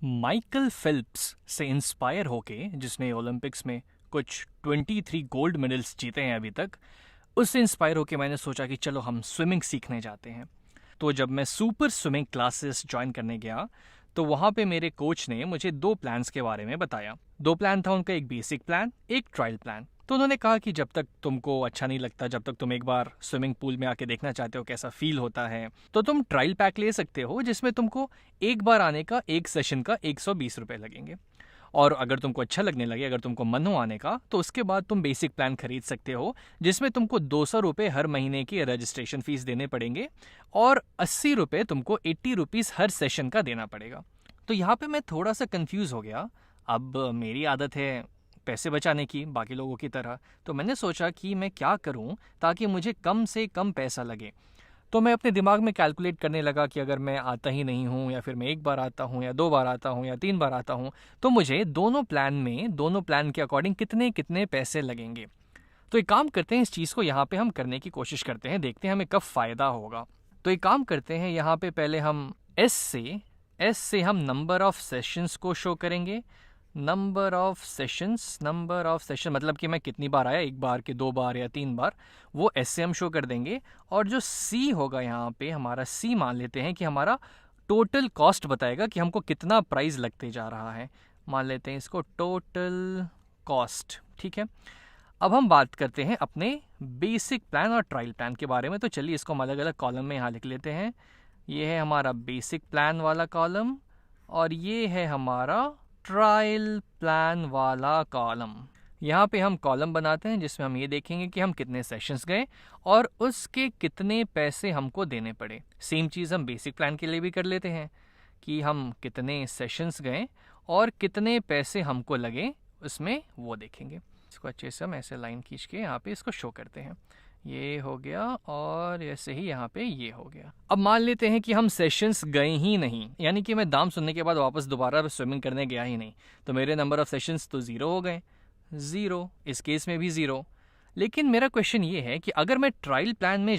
Michael Phelps से inspire होके, जिसने ओलंपिक्स में कुछ 23 गोल्ड मेडल्स जीते हैं अभी तक, उससे इंस्पायर होके मैंने सोचा कि चलो हम स्विमिंग सीखने जाते हैं। तो जब मैं सुपर स्विमिंग क्लासेस ज्वाइन करने गया तो वहाँ पे मेरे कोच ने मुझे दो प्लान्स के बारे में बताया। दो प्लान था उनका, एक बेसिक प्लान, एक ट्रायल प्लान। तो उन्होंने कहा कि जब तक तुमको अच्छा नहीं लगता, जब तक तुम एक बार स्विमिंग पूल में आके देखना चाहते हो कैसा फील होता है, तो तुम ट्रायल पैक ले सकते हो जिसमें तुमको एक बार आने का, एक सेशन का 120 रुपये लगेंगे। और अगर तुमको अच्छा लगने लगे, अगर तुमको मन हो आने का, तो उसके बाद तुम बेसिक प्लान खरीद सकते हो जिसमें तुमको 200 रुपये हर महीने की रजिस्ट्रेशन फीस देने पड़ेंगे और 80 रुपये तुमको 80 रुपीज़ हर सेशन का देना पड़ेगा। तो यहाँ पे मैं थोड़ा सा कंफ्यूज हो गया। अब मेरी आदत है पैसे बचाने की बाकी लोगों की तरह, तो मैंने सोचा कि मैं क्या करूँ ताकि मुझे कम से कम पैसा लगे। तो मैं अपने दिमाग में कैलकुलेट करने लगा कि अगर मैं आता ही नहीं हूँ, या फिर मैं एक बार आता हूँ, या दो बार आता हूँ, या तीन बार आता हूँ, तो मुझे दोनों प्लान के अकॉर्डिंग कितने कितने पैसे लगेंगे। तो एक काम करते हैं, इस चीज़ को यहाँ पे हम करने की कोशिश करते हैं, देखते हैं हमें कब फ़ायदा होगा। तो एक काम करते हैं, यहाँ पे पहले हम एस से हम नंबर ऑफ़ सेशंस को शो करेंगे। नंबर ऑफ़ सेशन मतलब कि मैं कितनी बार आया, एक बार के दो बार या तीन बार, वो एस से हम शो कर देंगे। और जो सी होगा यहाँ पे, हमारा सी मान लेते हैं कि हमारा टोटल कॉस्ट बताएगा कि हमको कितना प्राइस लगते जा रहा है। मान लेते हैं इसको टोटल कॉस्ट, ठीक है। अब हम बात करते हैं अपने बेसिक प्लान और ट्रायल प्लान के बारे में। तो चलिए इसको हम अलग अलग कॉलम में यहाँ लिख लेते हैं। ये है हमारा बेसिक प्लान वाला कॉलम और ये है हमारा ट्रायल प्लान वाला कॉलम। यहाँ पे हम कॉलम बनाते हैं जिसमें हम ये देखेंगे कि हम कितने सेशंस गए और उसके कितने पैसे हमको देने पड़े। सेम चीज़ हम बेसिक प्लान के लिए भी कर लेते हैं कि हम कितने सेशंस गए और कितने पैसे हमको लगे, उसमें वो देखेंगे। इसको अच्छे से हम ऐसे लाइन खींच के यहाँ पे इसको शो करते हैं। ये हो गया और ऐसे ही यहाँ पे ये हो गया। अब मान लेते हैं कि हम सेशंस गए ही नहीं, यानी कि मैं दाम सुनने के बाद वापस दोबारा स्विमिंग करने गया ही नहीं, तो मेरे नंबर ऑफ सेशंस तो ज़ीरो हो गए। ज़ीरो, इस केस में भी ज़ीरो। लेकिन मेरा क्वेश्चन ये है कि अगर मैं ट्रायल प्लान में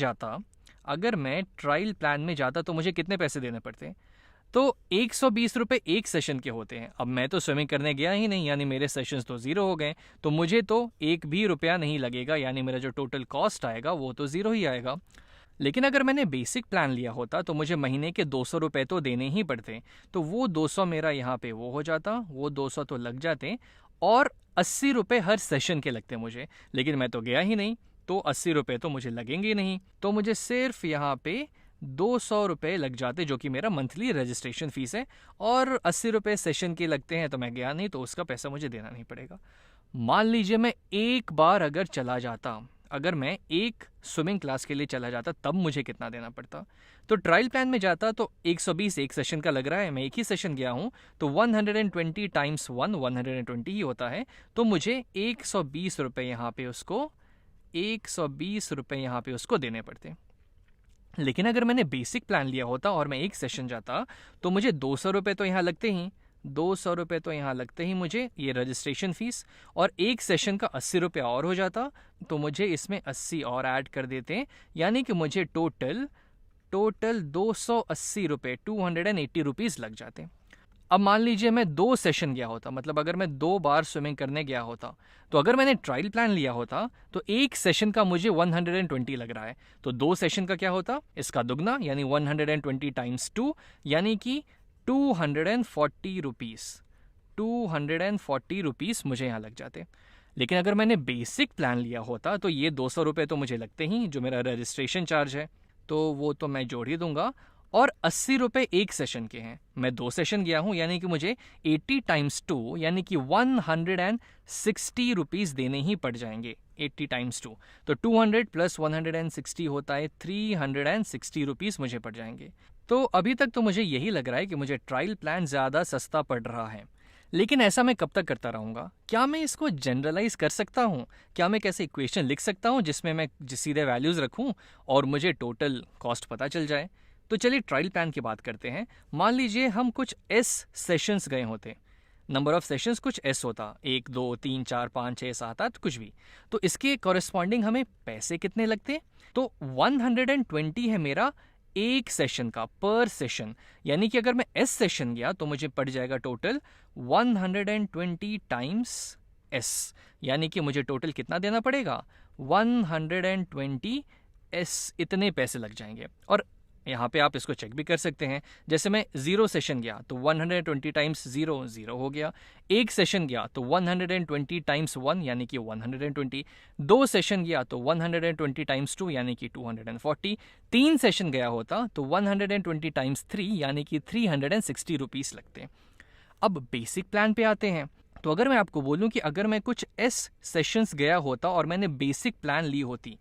जाता तो मुझे कितने पैसे देने पड़ते। तो 120 रुपये एक सेशन के होते हैं। अब मैं तो स्विमिंग करने गया ही नहीं, यानी मेरे सेशंस तो ज़ीरो हो गए, तो मुझे तो एक भी रुपया नहीं लगेगा, यानी मेरा जो टोटल कॉस्ट आएगा वो तो ज़ीरो ही आएगा। लेकिन अगर मैंने बेसिक प्लान लिया होता तो मुझे महीने के 200 रुपये तो देने ही पड़ते, तो वो 200 मेरा यहाँ पे वो हो जाता, वो 200 तो लग जाते और 80 रुपये हर सेशन के लगते मुझे। लेकिन मैं तो गया ही नहीं, तो 80 रुपये तो मुझे लगेंगे नहीं, तो मुझे सिर्फ यहाँ पे 200 रुपये लग जाते, जो कि मेरा मंथली रजिस्ट्रेशन फ़ीस है। और 80 रुपये सेशन के लगते हैं, तो मैं गया नहीं, तो उसका पैसा मुझे देना नहीं पड़ेगा। मान लीजिए मैं एक बार अगर चला जाता, अगर मैं एक स्विमिंग क्लास के लिए चला जाता, तब मुझे कितना देना पड़ता। तो ट्रायल प्लान में जाता तो 120 एक सेशन का लग रहा है, मैं एक ही सेशन गया हूँ, तो 120 टाइम्स 120 ही होता है, तो मुझे 120 रुपये यहाँ पे उसको 120 रुपये यहाँ पे उसको देने पड़ते। लेकिन अगर मैंने बेसिक प्लान लिया होता और मैं एक सेशन जाता, तो मुझे 200 रुपये तो यहाँ लगते ही, 200 रुपये तो यहाँ लगते ही मुझे, ये रजिस्ट्रेशन फ़ीस, और एक सेशन का 80 रुपये और हो जाता, तो मुझे इसमें 80 और ऐड कर देते, यानी कि मुझे टोटल 280 रुपये 280 रुपीज़ लग जाते। अब मान लीजिए मैं दो सेशन गया होता, मतलब अगर मैं दो बार स्विमिंग करने गया होता, तो अगर मैंने ट्रायल प्लान लिया होता तो एक सेशन का मुझे 120 लग रहा है, तो दो सेशन का क्या होता, इसका दुगना, यानी 120 टाइम्स 2, यानी कि 240 रुपीज़ 240 रुपीज़ मुझे यहाँ लग जाते। लेकिन अगर मैंने बेसिक प्लान लिया होता तो ये 200 रुपये तो मुझे लगते ही, जो मेरा रजिस्ट्रेशन चार्ज है, तो वो तो मैं जोड़ ही दूंगा। और 80 रुपये एक सेशन के हैं, मैं दो सेशन गया हूँ, यानी कि मुझे 80 टाइम्स 2 यानी कि 160 रुपीज़ देने ही पड़ जाएंगे। 80 टाइम्स 2 तो 200 प्लस 160 होता है 360 रुपीज़ मुझे पड़ जाएंगे। तो अभी तक तो मुझे यही लग रहा है कि मुझे ट्रायल प्लान ज़्यादा सस्ता पड़ रहा है। लेकिन ऐसा मैं कब तक करता रहूँगा? क्या मैं इसको जनरलाइज कर सकता हूँ? क्या मैं कैसे इक्वेशन लिख सकता हूँ जिसमें मैं सीधे वैल्यूज़ रखूँ और मुझे टोटल कॉस्ट पता चल जाए? तो चलिए ट्रायल प्लान की बात करते हैं। मान लीजिए हम कुछ एस सेशंस गए होते, नंबर ऑफ सेशंस कुछ एस होता, 1 2 3 4 5 6 7 8 कुछ भी, तो इसके कॉरेस्पॉन्डिंग हमें पैसे कितने लगते? तो 120 है मेरा एक सेशन का, पर सेशन। यानी कि अगर मैं एस सेशन गया तो मुझे पड़ जाएगा टोटल 120 टाइम्स एस, यानी कि मुझे टोटल कितना देना पड़ेगा, 120 एस, इतने पैसे लग जाएंगे। और यहाँ पे आप इसको चेक भी कर सकते हैं, जैसे मैं 0 सेशन गया तो 120 टाइम्स 0 0 हो गया, एक सेशन गया तो 120 टाइम्स 1 यानी कि 120, 2 सेशन गया तो 120 टाइम्स 2 यानी कि 240, 3 सेशन गया होता तो 120 टाइम्स 3 यानी कि 360 रुपीस लगते। अब बेसिक प्लान पे आते हैं। तो अगर मैं आपको बोलूं कि अगर मैं कुछ एस सेशंस गया होता और मैंने बेसिक प्लान ली होती,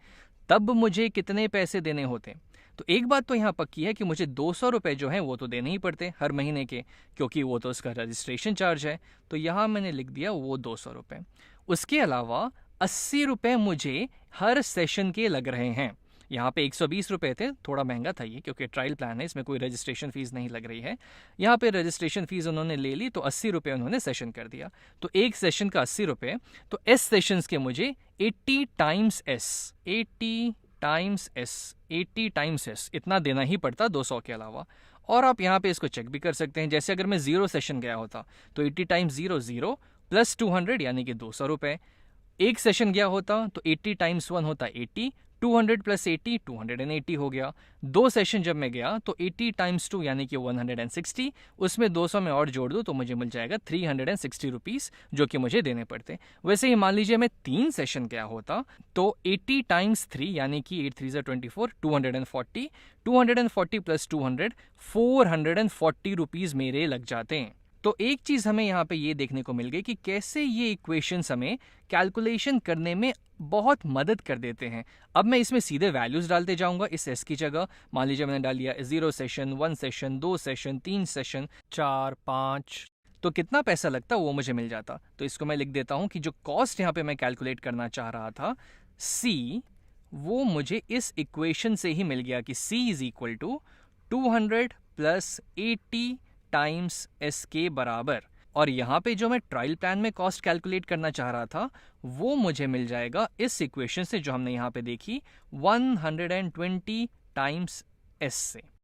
तब मुझे कितने पैसे देने होते, तो एक बात तो यहाँ पक्की है कि मुझे 200 रुपये जो हैं वो तो देने ही पड़ते हर महीने के, क्योंकि वो तो उसका रजिस्ट्रेशन चार्ज है। तो यहाँ मैंने लिख दिया वो 200 रुपये। उसके अलावा 80 रुपये मुझे हर सेशन के लग रहे हैं। यहाँ पे 120 रुपये थे, थोड़ा महंगा था ये क्योंकि ट्रायल प्लान है, इसमें कोई रजिस्ट्रेशन फीस नहीं लग रही है। यहाँ पे रजिस्ट्रेशन फीस उन्होंने ले ली तो 80 रुपये उन्होंने सेशन कर दिया। तो एक सेशन का 80 रुपये, तो एस सेशंस के मुझे 80 times S, 80 times S, 80 times S इतना देना ही पड़ता 200 के अलावा। और आप यहाँ पे इसको चेक भी कर सकते हैं, जैसे अगर मैं 0 सेशन गया होता तो 80 टाइम्स 0 0 प्लस 200 यानी कि 200 रुपये। एक सेशन गया होता तो 80 टाइम्स 1 होता 80, 200 प्लस 80 280 हो गया। 2 सेशन जब मैं गया तो 80 टाइम्स 2 यानी कि 160, उसमें 200 में और जोड़ दूँ तो मुझे मिल जाएगा 360 रुपीस, जो कि मुझे देने पड़ते। वैसे ही मान लीजिए मैं 3 सेशन गया होता तो 80 टाइम्स 3 यानी कि 8 3 24, 240, 240 प्लस 200, 440 रुपीज़ मेरे लग जाते हैं। तो एक चीज़ हमें यहाँ पे ये देखने को मिल गई कि कैसे ये इक्वेशंस हमें कैलकुलेशन करने में बहुत मदद कर देते हैं। अब मैं इसमें सीधे वैल्यूज़ डालते जाऊंगा इस एस की जगह। मान लीजिए मैंने डाल दिया 0 सेशन, 1 सेशन, 2 सेशन, 3 सेशन, 4 5, तो कितना पैसा लगता वो मुझे मिल जाता। तो इसको मैं लिख देता हूँ कि जो कॉस्ट यहाँ पे मैं कैलकुलेट करना चाह रहा था C, वो मुझे इस इक्वेशन से ही मिल गया कि C is equal to 200 plus 80 times S के बराबर। और यहाँ पे जो मैं ट्रायल प्लान में कॉस्ट कैलकुलेट करना चाह रहा था वो मुझे मिल जाएगा इस इक्वेशन से जो हमने यहाँ पे देखी, 120 टाइम्स एस से।